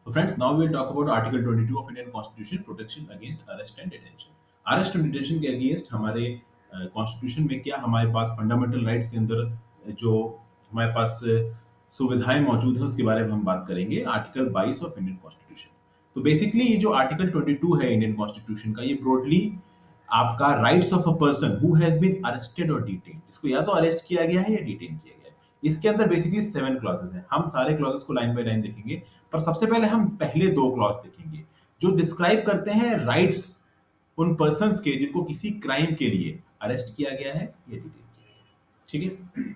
So friends, now we will talk about Article 22 of Indian Constitution, protection against arrest and detention. Arrest and detention के against हमारे constitution में क्या हमारे पास fundamental rights के अंदर जो हमारे पास सुविधाएं मौजूद है उसके बारे में हम बात करेंगे आर्टिकल 22 ऑफ इंडियन कॉन्स्टिट्यूशन। तो बेसिकली ये जो आर्टिकल 22 है इंडियन कॉन्स्टिट्यूशन का, ये ब्रॉडली आपका rights of a person who has been arrested और डिटेन, जिसको या तो अरेस्ट किया गया है या डिटेन किया गया है। इसके अंदर बेसिकली 7 क्लॉजेस हैं। हम सारे क्लॉजेस को लाइन बाय लाइन देखेंगे, पर सबसे पहले हम पहले 2 क्लॉज देखेंगे जो डिस्क्राइब करते हैं राइट्स उन पर्सन्स के जिनको किसी क्राइम के लिए अरेस्ट किया गया है या डिटेन किया गया है। ठीक है।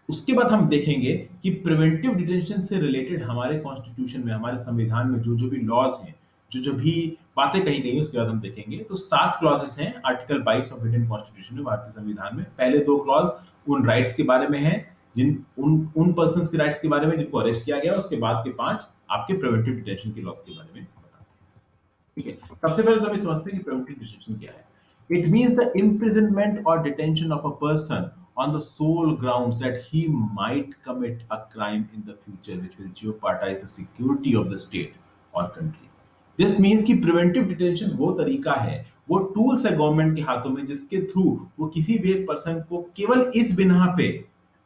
उसके बाद हम देखेंगे कि प्रिवेंटिव डिटेंशन से रिलेटेड हमारे कॉन्स्टिट्यूशन में, हमारे संविधान में जो जो भी लॉज हैं, जो जो भी बातें कही गई उसके बाद हम देखेंगे। तो 7 क्लॉजेस हैं आर्टिकल 22 ऑफ इंडियन कॉन्स्टिट्यूशन में, भारतीय संविधान में। पहले 2 क्लॉज उन राइट्स के बारे में है, जिन उन पर्सन्स के राइट्स के बारे में जिनको अरेस्ट किया गया। उसके बाद के 5 आपके प्रिवेंटिव डिटेंशन के लॉज के बारे में बताते हैं। ठीक है। सबसे पहले तो हम समझते हैं कि प्रिवेंटिव डिटेंशन क्या है। It means the imprisonment or detention of a person on the sole grounds that he might commit a crime in the future which will jeopardize the security of the state or country. This means कि preventive detention वो तरीका है, वो tools है government के हाथों में जिसके थ्रू वो किसी भी एक पर्सन को केवल इस बिना पे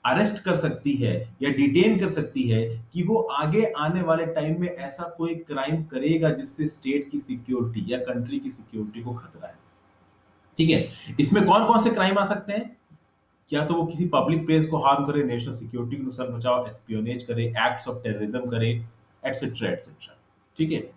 अरेस्ट कर सकती है या डिटेन कर सकती है कि वो आगे आने वाले टाइम में ऐसा कोई क्राइम करेगा जिससे स्टेट की सिक्योरिटी या कंट्री की सिक्योरिटी को खतरा है। ठीक है। इसमें कौन कौन से क्राइम आ सकते हैं? क्या तो वो किसी पब्लिक प्लेस को हार्म करे, नेशनल सिक्योरिटी को नुकसान पहुंचाओ, एस्पियोनेज करे, एक्ट्स ऑफ टेररिज्म करे, एटसेट्रा एटसेट्रा। ठीक है।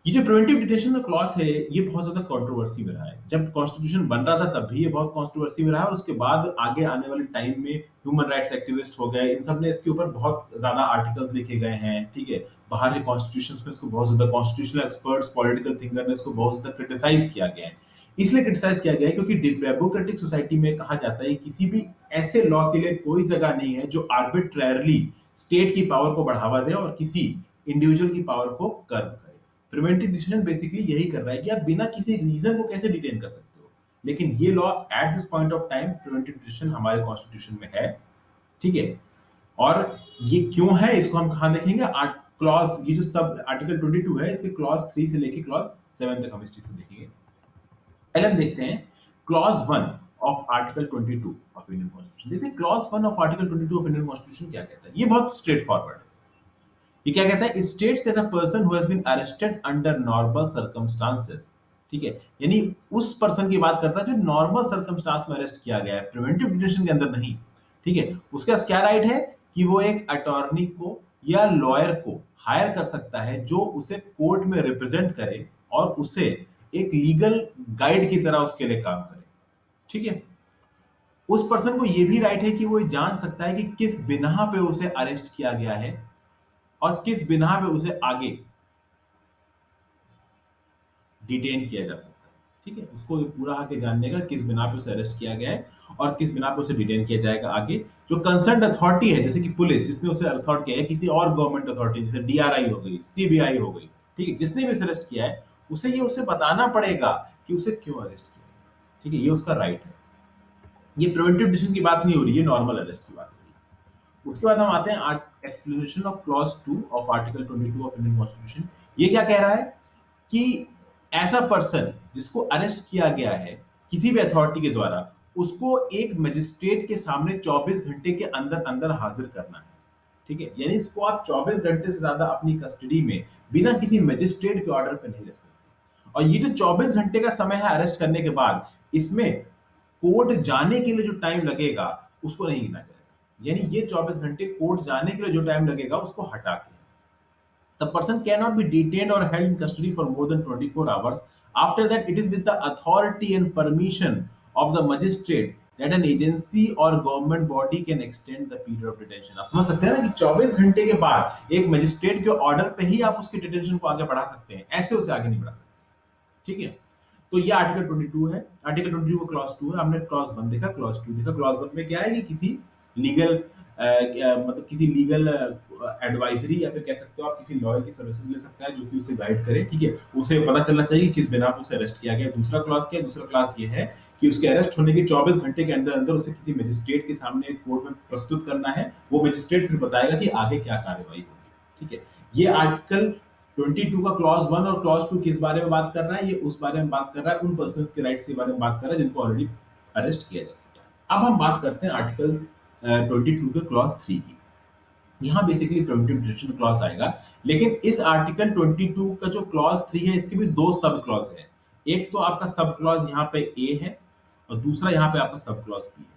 ये जो प्रिवेंटिव डिटेंशन का क्लॉज है ये बहुत ज्यादा कंट्रोवर्सी में रहा है। जब कॉन्स्टिट्यूशन बन रहा था तब भी ये बहुत कंट्रोवर्सी में रहा, और उसके बाद आगे आने वाले टाइम में ह्यूमन राइट्स एक्टिविस्ट हो गए, इन सब ने इसके ऊपर बहुत ज्यादा आर्टिकल्स लिखे गए हैं। ठीक है। बाहर के कॉन्स्टिट्यूशंस में इसको बहुत ज्यादा कॉन्स्टिट्यूशनल एक्सपर्ट्स, पॉलिटिकल थिंकर ने इसको बहुत ज्यादा क्रिटिसाइज किया गया है। इसलिए क्रिटिसाइज किया गया है क्योंकि डेमोक्रेटिक सोसाइटी में कहा जाता है किसी भी ऐसे लॉ के लिए कोई जगह नहीं है जो आर्बिट्रेरली स्टेट की पावर को बढ़ावा दे और किसी इंडिविजुअल की पावर को कर्व करे। प्रिवेंटिव डिटेंशन बेसिकली यही कर रहा है कि आप बिना किसी रीजन को कैसे डिटेन कर सकते हो, लेकिन ये law at this point of time preventive detention हमारे कॉन्स्टिट्यूशन में है। ठीक है। और ये क्यों है इसको हम कहां देखेंगे? क्लॉज, ये जो सब आर्टिकल 22 है इसके क्लॉज 3 से लेके क्लॉज 7 तक हम इस चीज को देखेंगे। पहले हम देखते हैं clause 1 of article 22 of Indian constitution. देखते हैं clause 1 of article 22 of Indian constitution क्या कहता है। ये बहुत स्ट्रेट फॉरवर्ड है। ये क्या कहता है? It states that a person who has been arrested under normal circumstances. ठीक है। यानी उस पर्सन की बात करता है जो नॉर्मल सर्कमस्टांस में अरेस्ट किया गया है, प्रिवेंटिव डिटेंशन के अंदर नहीं। ठीक है। उसके पास क्या राइट है कि वो एक अटॉर्नी को या लॉयर को हायर कर सकता है जो उसे कोर्ट में रिप्रेजेंट करे और उसे एक लीगल गाइड की तरह उसके लिए काम करे। ठीक है। उस पर्सन को यह भी राइट है कि वो जान सकता है कि किस बिना पे उसे अरेस्ट किया गया है और किस बिना पे उसे आगे डिटेन किया जा सकता है। ठीक है। उसको पूरा आगे जानने का किस बिना पे उसे अरेस्ट किया गया है और किस बिना पे उसे डिटेन किया जाएगा आगे। जो कंसर्न अथॉरिटी है जैसे कि पुलिस जिसने उसे अरेस्ट किया है, किसी और गवर्नमेंट अथॉरिटी जैसे डीआरआई हो गई, सीबीआई हो गई, ठीक है, जिसने भी उसे अरेस्ट किया है उसे बताना पड़ेगा कि उसे क्यों अरेस्ट किया। ठीक है। ये उसका राइट है। ये प्रिवेंटिव डिटेंशन की बात नहीं हो रही है, नॉर्मल अरेस्ट की बात हो रही है। उसके बाद हम आते हैं explanation of clause 2 of article 22 of Indian constitution. ये क्या कह रहा है कि ऐसा पर्सन जिसको अरेस्ट किया गया है किसी भी अथॉरिटी के द्वारा, उसको एक मजिस्ट्रेट के सामने 24 घंटे के अंदर अंदर हाजिर करना है। ठीक है। यानी इसको आप 24 घंटे से ज्यादा अपनी कस्टडी में बिना किसी मजिस्ट्रेट के ऑर्डर पे नहीं रह सकते। और ये जो 24 घंटे का समय है अरेस्ट करने के बाद, इसमें कोर्ट जाने के लिए जो टाइम लगेगा उसको नहीं गिना जाएगा। यानी ये 24 घंटे कोर्ट जाने के लिए जो टाइम लगेगा उसको हटा के the person cannot be detained or held in custody for more than 24 hours. After that, it is with the authority and permission of the magistrate that an agency or government body can extend the period of detention. आप समझ सकते हैं ना कि 24 घंटे के बाद एक मजिस्ट्रेट के ऑर्डर पे ही आप उसके डिटेंशन को आगे बढ़ा सकते हैं, ऐसे उसे आगे नहीं बढ़ा सकते। ठीक है। तो ये आर्टिकल 22 है। आर्टिकल 22 का क्लॉज 2 है। हमने क्लॉज 1 देखा, क्लॉज 2 देखा। क्लॉज 1 में क्या है कि किसी लीगल मतलब किसी लीगल एडवाइजरी या फिर कह सकते हो आप किसी लॉयर की सर्विसेज ले सकता है जो कि उसे गाइड करे। ठीक है। उसे पता चलना चाहिए किस बिना पर उसे अरेस्ट किया गया। दूसरा क्लॉज क्या है? दूसरा क्लॉज ये है कि उसके अरेस्ट होने के 24 घंटे के अंदर अंदर उसे किसी मजिस्ट्रेट के सामने कोर्ट में प्रस्तुत करना है। वो मजिस्ट्रेट फिर बताएगा कि आगे क्या कार्रवाई होगी। ठीक है। ये आर्टिकल 22 का क्लॉज 1 और क्लॉज 2 किस बारे में बात कर रहा है? ये उस बारे में बात कर रहा है, उन पर्सन्स के राइट्स के बारे में बात कर रहा है जिनको ऑलरेडी अरेस्ट किया जा चुका है। अब हम बात करते हैं आर्टिकल 22 के क्लॉज 3 की। यहाँ बेसिकली प्रिवेंटिव डिटेंशन क्लॉज आएगा, लेकिन इस आर्टिकल 22 का जो क्लॉज 3 है इसके भी दो सब क्लॉज है। एक तो आपका सब क्लॉज यहाँ पे ए है और दूसरा यहाँ पे आपका सब क्लॉज बी है।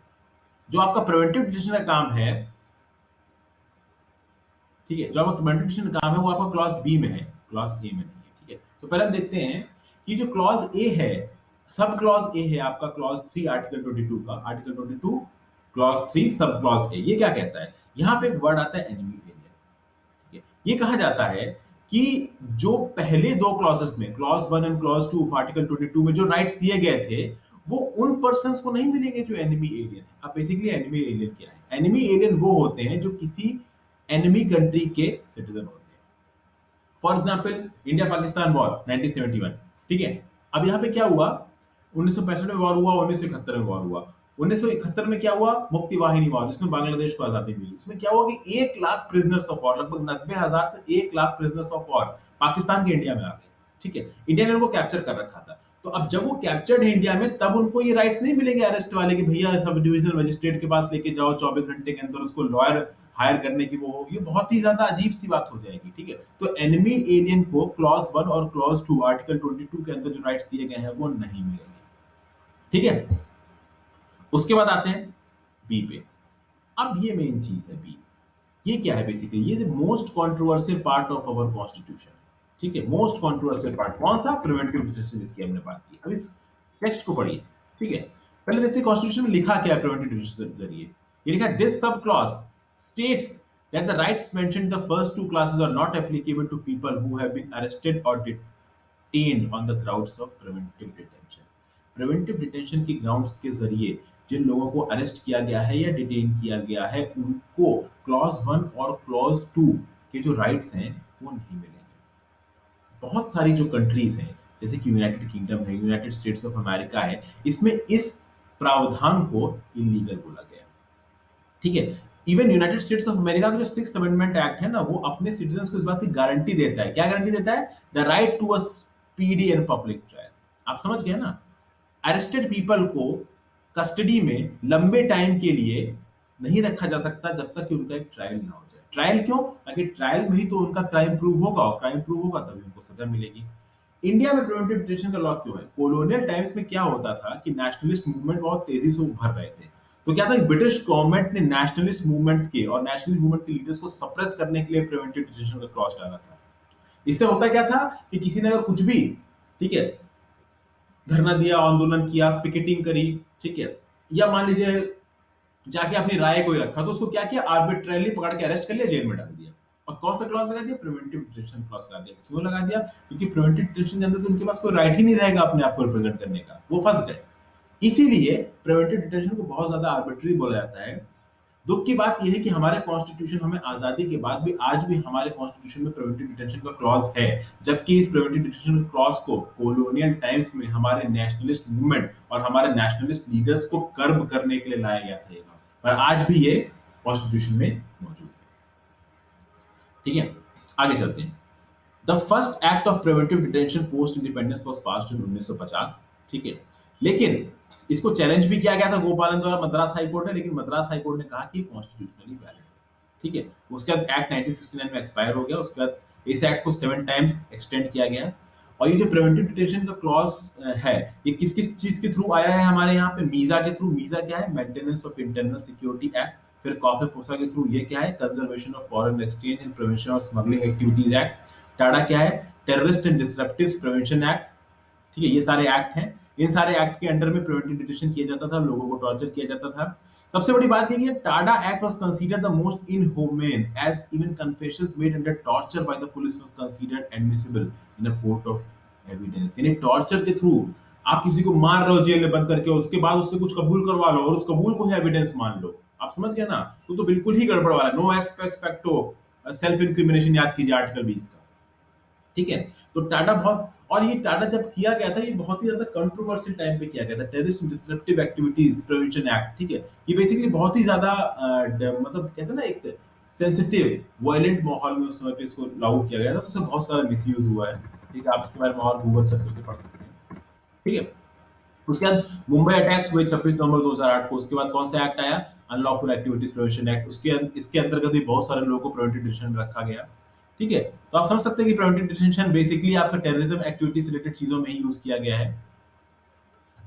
जो आपका प्रिवेंटिव डिटेंशन का काम है, ठीक है, जो आपका प्रिवेंटिव डिटेंशन का काम है वो आपका क्लॉज बी में है, क्लॉज ए में नहीं है। ठीक है, तो पहले हम देखते हैं कि जो क्लॉज ए है, सब क्लॉज ए है आपका क्लॉज 3 आर्टिकल 22 का, article 22 clause 3 sub clause A. ये क्या कहता है? यहाँ पे एक वर्ड आता है एनिमी एलियन। ये कहा जाता है कि जो पहले दो क्लॉजेस में, क्लॉज 1 एंड क्लॉज 2 आर्टिकल 22 में जो राइट्स दिए गए थे वो उन पर्सन्स को नहीं मिलेंगे जो एनिमी एलियन है। अब बेसिकली एनिमी एलियन क्या है? एनिमी एलियन वो होते हैं जो किसी एनिमी कंट्री के सिटीजन होते हैं। For example India Pakistan war 1971, ठीक है। अब यहाँ पे क्या हुआ? 1965 में वॉर हुआ, 1971 में वॉर हुआ। 1971 में क्या हुआ? मुक्ति वाहिनी वॉर, जिसमें बांग्लादेश को आजादी मिली। उसमें क्या हुआ कि 1 लाख प्रिजनर्स ऑफ वॉर, लगभग 90,000 से 1 lakh prisoners of war Pakistan के इंडिया में आ गए। ठीक है, इंडिया ने उनको कैप्चर कर रखा था। तो अब जब वो कैप्चर्ड है इंडिया में, तब उनको ये राइट्स नहीं मिलेंगे अरेस्ट वाले कि भैया सब डिविजनल मजिस्ट्रेट के पास लेके जाओ, 24 घंटे के अंदर उसको लॉयर हायर करने की वो हो। ये बहुत ही ज्यादा अजीब सी बात हो जाएगी। ठीक है, तो एनिमी एलियन को क्लॉज 1 और क्लॉज 2 आर्टिकल 22 के अंदर जो राइट्स दिए गए हैं वो नहीं मिलेंगे। ठीक है, उसके बाद आते हैं बी पे। अब ये मेन चीज है बी। ये क्या है? बेसिकली ये most controversial part of our constitution. ठीक है, मोस्ट कंट्रोवर्शियल पार्ट कौन सा? प्रिवेंटिव डिटेंशन, जिसकी हमने बात की। अब इस टेक्स्ट को पढ़िए। ठीक है, पहले देखते हैं कॉन्स्टिट्यूशन में लिखा क्या है प्रिवेंटिव डिटेंशन के जरिए। ये लिखा है, this sub clause states that the rights mentioned in the first two classes are not applicable to people who have been arrested or detained on the grounds of preventive detention। Preventive detention की grounds के जरिए जिन लोगों को arrest किया गया है या detain किया गया है, उनको क्लॉज 1 और क्लॉज 2 के जो राइट्स हैं वो नहीं मिलेंगे। बहुत सारी जो कंट्रीज हैं, जैसे कि यूनाइटेड किंगडम है, यूनाइटेड स्टेट्स ऑफ अमेरिका है, इसमें इस प्रावधान को इलीगल बोला गया। ठीक है, even United states of America का जो 6th अमेंडमेंट एक्ट है ना, वो अपने सिटीजन्स को इस बात की गारंटी देता है। क्या गारंटी देता है? The right to a speedy and public trial. आप समझ गए ना? अरेस्टेड पीपल को कस्टडी में लंबे टाइम के लिए नहीं रखा जा सकता जब तक कि उनका एक ट्रायल ना हो जाए। ट्रायल क्यों? ताकि ट्रायल में ही तो उनका क्राइम प्रूव होगा, और क्राइम प्रूव होगा तभी उनको सजा मिलेगी। इंडिया में प्रिवेंटिव डिटेंशन का लॉ क्यों है? कॉलोनियल टाइम्स में क्या होता था कि नेशनलिस्ट मूवमेंट बहुत तेजी से उभर रहे थे। तो क्या था, ब्रिटिश गवर्नमेंट ने नेशनलिस्ट मूवमेंट्स के और नेशनलिस्ट मूवमेंट के लीडर्स को सप्रेस करने के लिए प्रिवेंटिव डिटेंशन का क्लॉज डाला था। इससे होता क्या था कि किसी ने अगर कुछ भी, ठीक है, धरना दिया, आंदोलन किया, पिकेटिंग करी, ठीक है, या मान लीजिए जाके अपनी राय को ही रखा, तो उसको क्या किया? आर्बिट्रेरली पकड़ के अरेस्ट कर लिया, जेल में डाल दिया। और कौन सा क्लॉज लगा दिया? प्रिवेंटिव डिटेंशन क्लॉज लगा दिया। क्यों लगा दिया? क्योंकि प्रिवेंटिव डिटेंशन के अंदर तो उनके पास कोई राइट ही नहीं रहेगा अपने आप को रिप्रेजेंट करने का, वो फंस गए। इसीलिए प्रिवेंटिव डिटेंशन को बहुत ज्यादा आर्बिट्री बोला जाता है। दुख की बात यह है कि हमारे कॉन्स्टिट्यूशन, हमें आजादी के बाद भी आज भी हमारे कॉन्स्टिट्यूशन में प्रिवेंटिव डिटेंशन का क्लॉज है, जबकि इस प्रिवेंटिव डिटेंशन क्लॉज को कॉलोनियल टाइम्स में हमारे नेशनलिस्ट मूवमेंट और हमारे नेशनलिस्ट लीडर्स को कर्ब करने के लिए लाया गया था, पर आज भी ये कॉन्स्टिट्यूशन में मौजूद है। ठीक है, आगे चलते हैं। The first act of preventive detention post independence was passed in 1950। ठीक है, लेकिन इसको चैलेंज भी किया गया था गोपालन द्वारा मद्रास हाई कोर्ट ने, लेकिन मद्रास हाई कोर्ट ने कहा कि कॉन्स्टिट्यूशनली वैलिड है। ठीक है, उसके बाद एक्ट 1969 में एक्सपायर हो गया। उसके बाद इस एक्ट को 7 टाइम्स एक्सटेंड किया गया। और ये जो प्रिवेंटिव डिटेंशन का क्लॉज है, ये किस किस चीज के थ्रू आया है हमारे यहाँ पे? मीजा के थ्रू। मीजा क्या है? Maintenance of internal security act. फिर कॉफे पोसा के थ्रू, ये क्या है? Conservation of foreign exchange and prevention of smuggling activities act. TADA क्या है? Terrorist and disruptives prevention act. ठीक है, ये सारे एक्ट हैं। इन सारे एक्ट के अंडर में प्रिवेंटिव डिटेंशन किया जाता था, लोगों को टॉर्चर किया जाता था। सबसे बड़ी बात ये है, TADA act was considered the most inhuman, as even confessions made under torture by the police was considered admissible in a court of evidence. यानी टॉर्चर के थ्रू आप किसी को मार रहे हो जेल में बंद करके, उसके बाद उससे कुछ कबूल करवा लो और उस कबूल को ही एविडेंस मान लो। आप समझ गए ना? तो बिल्कुल ही गड़बड़ वाला। No ex facto self incrimination याद कीजिए आर्टिकल 20 का। ठीक है, तो टाटा बहुत, और ये टाटा जब किया गया था, ये बहुत ही ज्यादा कंट्रोवर्शियल टाइम पे किया गया था। Terrorist disruptive activities prevention act. ठीक है, ये बेसिकली बहुत ही ज्यादा मतलब कहते हैं ना, एक सेंसिटिव वायलेंट माहौल में उस समय पे इसको लागू किया गया था, तो उससे बहुत सारा मिसयूज हुआ है। ठीक है, आप इसके बारे में और गूगल सर्च करके पढ़ सकते हैं। ठीक है, उसके बाद मुंबई अटैक्स हुए 26 नवंबर 2008 को। उसके बाद कौन सा एक्ट आया? Unlawful activities prevention act. इसके अंतर्गत भी बहुत सारे लोगों को प्रिवेंटिव डिटेंशन में रखा गया। ठीक है, तो आप समझ सकते हैं कि प्रिवेंटिव डिटेंशन बेसिकली आपका टेररिज्म एक्टिविटी से रिलेटेड चीजों में ही यूज किया गया है।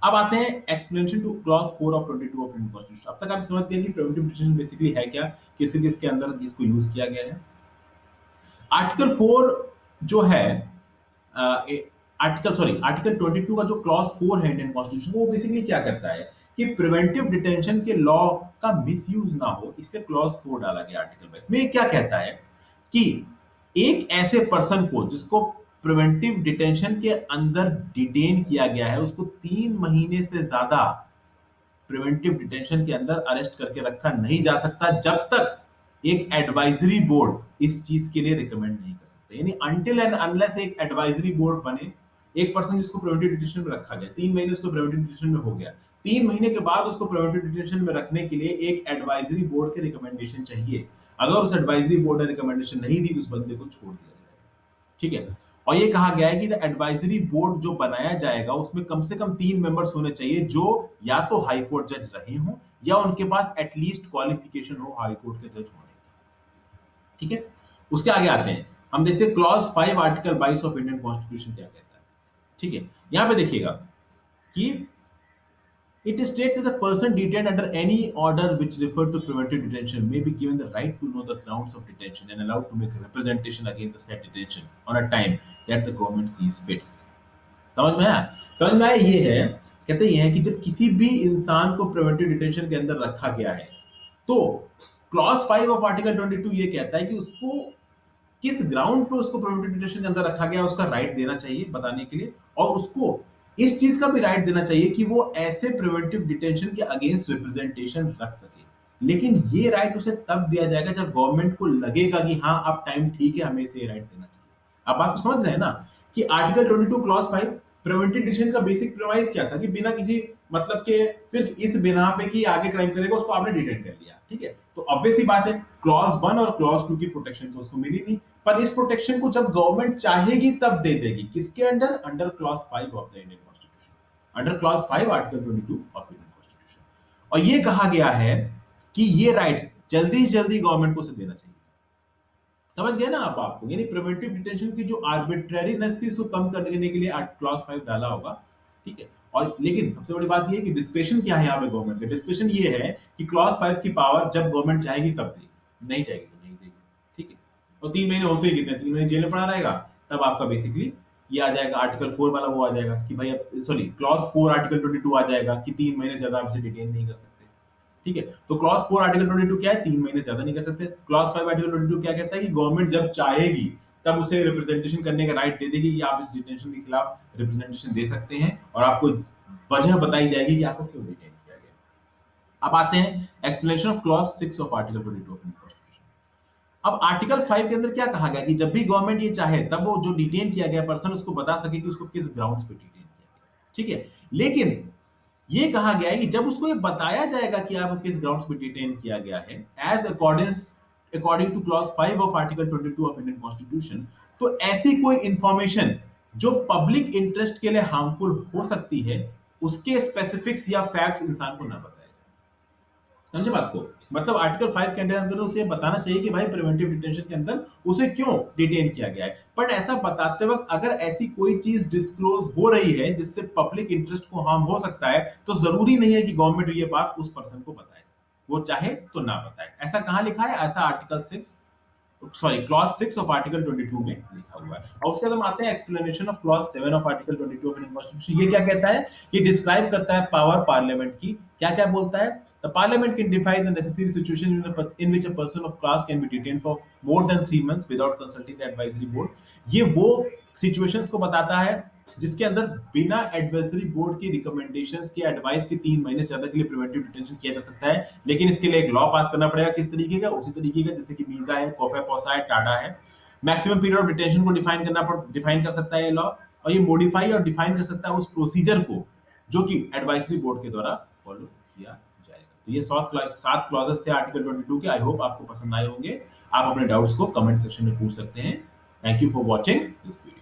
अब आते हैं explanation two clause 4 of 22 of Indian constitution. अब तक आप समझ गए कि प्रिवेंटिव डिटेंशन बेसिकली है क्या, किस किसके अंदर इसको यूज किया गया है। आर्टिकल 4 जो है, आर्टिकल 22 का जो क्लॉज 4 है इंडियन कॉन्स्टिट्यूशन, वो बेसिकली क्या करता है कि प्रिवेंटिव डिटेंशन के लॉ का मिसयूज ना हो, इसलिए क्लॉज 4 डाला गया आर्टिकल 22 में। ये क्या कहता है कि एक ऐसे पर्सन को जिसको प्रिवेंटिव डिटेंशन के अंदर डिटेन किया गया है, उसको 3 महीने से ज्यादा प्रिवेंटिव डिटेंशन के अंदर अरेस्ट करके रखा नहीं जा सकता, जब तक एक एडवाइजरी बोर्ड इस चीज के लिए रिकमेंड नहीं कर सकता। यानी अनटिल एंड अनलेस एक एडवाइजरी बोर्ड बने, एक पर्सन जिसको प्रिवेंटिव डिटेंशन में रखा गया, 3 महीने उसको प्रिवेंटिव डिटेंशन में हो गया, 3 महीने के बाद उसको प्रिवेंटिव डिटेंशन में रखने के लिए एक एडवाइजरी बोर्ड के रिकमेंडेशन चाहिए। अगर उस एडवाइजरी बोर्ड ने रिकमेंडेशन नहीं दी तो उस बंदे को छोड़ दिया जाएगा। ठीक है, और ये कहा गया है कि द एडवाइजरी बोर्ड जो बनाया जाएगा उसमें कम से कम 3 मेंबर्स होने चाहिए जो या तो हाई कोर्ट जज रहे हों या उनके पास एटलीस्ट क्वालिफिकेशन हो हाई कोर्ट के जज होने की। ठीक है, उसके आगे आते हैं, हम देखते हैं clause 5 article 22 of Indian constitution क्या कहता है। ठीक है, यहां पे देखिएगा कि it states that a person detained under any order which refer to preventive detention may be given the right to know the grounds of detention and allowed to make representation against the said detention on a time that the government sees fits। समझ में आया? समझ में आया? ये है, कहते ये है कि जब किसी भी इंसान को प्रिवेंटिव डिटेंशन के अंदर रखा गया है, तो क्लॉज 5 ऑफ आर्टिकल 22 ये कहता है कि उसको किस ग्राउंड पे उसको प्रिवेंटिव डिटेंशन के अंदर रखा गया उसका राइट देना चाहिए बताने के लिए, और उसको इस चीज का भी राइट देना चाहिए कि वो ऐसे प्रिवेंटिव डिटेंशन के अगेंस्ट रिप्रेजेंटेशन रख सके। लेकिन ये राइट उसे तब दिया जाएगा जब गवर्नमेंट को लगेगा कि हाँ अब टाइम ठीक है, हमें इसे राइट देना चाहिए। अब आप समझ रहे हैं ना कि आर्टिकल 22 क्लॉज 5 प्रिवेंटिव डिटेंशन का बेसिक प्रीमाइस क्या था कि बिना किसी मतलब के, सिर्फ इस बिना पे कि आगे क्राइम करेगा उसको आपने डिटेन कर लिया। ठीक है, तो ऑब्वियस ही बात है क्लॉज 1 और क्लॉज 2 की प्रोटेक्शन तो उसको मिली नहीं, पर इस प्रोटेक्शन को जब गवर्नमेंट चाहेगी तब दे देगी। किसके under? Under clause 5 of the Indian constitution, under clause 5 article 22 of Indian constitution. और ये कहा गया है कि ये राइट जल्दी से जल्दी गवर्नमेंट को देना चाहिए। समझ गए ना आप? आपको यानी प्रिवेंटिव डिटेंशन की जो आर्बिट्रेरीनेस थी उसको कम करने के लिए क्लॉज 5 डाला होगा। ठीक है, और लेकिन सबसे बड़ी बात ये है कि डिस्क्रिप्शन क्या है यहाँ पे गवर्नमेंट का? डिस्क्रिप्शन ये है कि क्लॉज 5 की पावर जब गवर्नमेंट चाहेगी तब देगी, नहीं चाहेगी तो नहीं देगी। ठीक है, और 3 महीने होते ही कितने, 3 महीने जेल में पड़ा रहेगा, तब आपका बेसिकली ये आ जाएगा आर्टिकल 4 वाला, वो आ जाएगा कि भाई सॉरी क्लॉज 4 आर्टिकल 22 आ जाएगा कि 3 महीने ज्यादा आपसे डिटेन नहीं कर सकते। ठीक है, तो क्लॉज 4 आर्टिकल 22 क्या है? 3 महीने से ज्यादा नहीं कर सकते। क्लॉज 5 आर्टिकल 22 क्या कहता है कि गवर्नमेंट जब चाहेगी तब उसे रिप्रेजेंटेशन करने का राइट दे देगी कि आप इस डिटेंशन के खिलाफ रिप्रेजेंटेशन दे सकते हैं, और आपको वजह बताई जाएगी कि आपको क्यों डिटेन किया गया। अब आते हैं explanation of clause 6 of article 22 of Indian constitution. अब आर्टिकल 5 के अंदर क्या कहा गया कि जब भी गवर्नमेंट ये चाहे तब वो जो डिटेन किया गया पर्सन उसको बता सके कि उसको किस ग्राउंड्स पे डिटेन किया गया। ठीक है, लेकिन ये कहा गया है कि जब उसको ये बताया जाएगा कि आपको किस ग्राउंड्स पे डिटेन किया गया है, as according to clause 5 of article 22 of Indian constitution, तो ऐसी कोई इंफॉर्मेशन जो पब्लिक इंटरेस्ट के लिए हार्मफुल हो सकती है, उसके स्पेसिफिक्स या फैक्ट्स इंसान को ना बताया जाए। समझे बात को? मतलब आर्टिकल 5 के अंदर उसे बताना चाहिए कि भाई प्रिवेंटिव डिटेंशन के अंदर उसे क्यों डिटेन किया गया है, बट ऐसा बताते वक्त अगर ऐसी कोई चीज डिस्क्लोज हो रही है जिससे पब्लिक इंटरेस्ट को हार्म हो सकता है, तो जरूरी नहीं है कि गवर्नमेंट ये बात उस पर्सन को बताए, वो चाहे तो ना बताए। ऐसा कहां लिखा है? ऐसा article 6 sorry clause 6 of article 22 में लिखा हुआ है। और उसके बाद हम आते हैं explanation of clause 7 of article 22 of Indian constitution. ये क्या कहता है? ये डिस्क्राइब करता है पावर पार्लियामेंट की। क्या क्या बोलता है? The parliament can define the necessary situation in which a person of class can be detained for more than 3 months without consulting the advisory board. ये वो सिचुएशंस को बताता है जिसके अंदर बिना एडवाइजरी बोर्ड की रिकमेंडेशंस के एडवाइस के 3 महीने से ज्यादा के लिए प्रिवेंटिव डिटेंशन किया जा सकता है। लेकिन इसके लिए एक लॉ पास करना पड़ेगा। किस तरीके का? उसी तरीके का जैसे कि मीजा है, कोफा पोसा है, टाडा है। मैक्सिमम पीरियड ऑफ डिटेंशन को डिफाइन कर सकता है ये लॉ, और ये मॉडिफाई और डिफाइन कर सकता है उस प्रोसीजर को जो कि एडवाइजरी बोर्ड के द्वारा फॉलो किया जाएगा। तो ये 7 क्लॉजेस थे आर्टिकल 22 के। आई होप आपको पसंद आए होंगे। आप अपने डाउट्स को कमेंट सेक्शन में पूछ सकते हैं। Thank you for watching this video.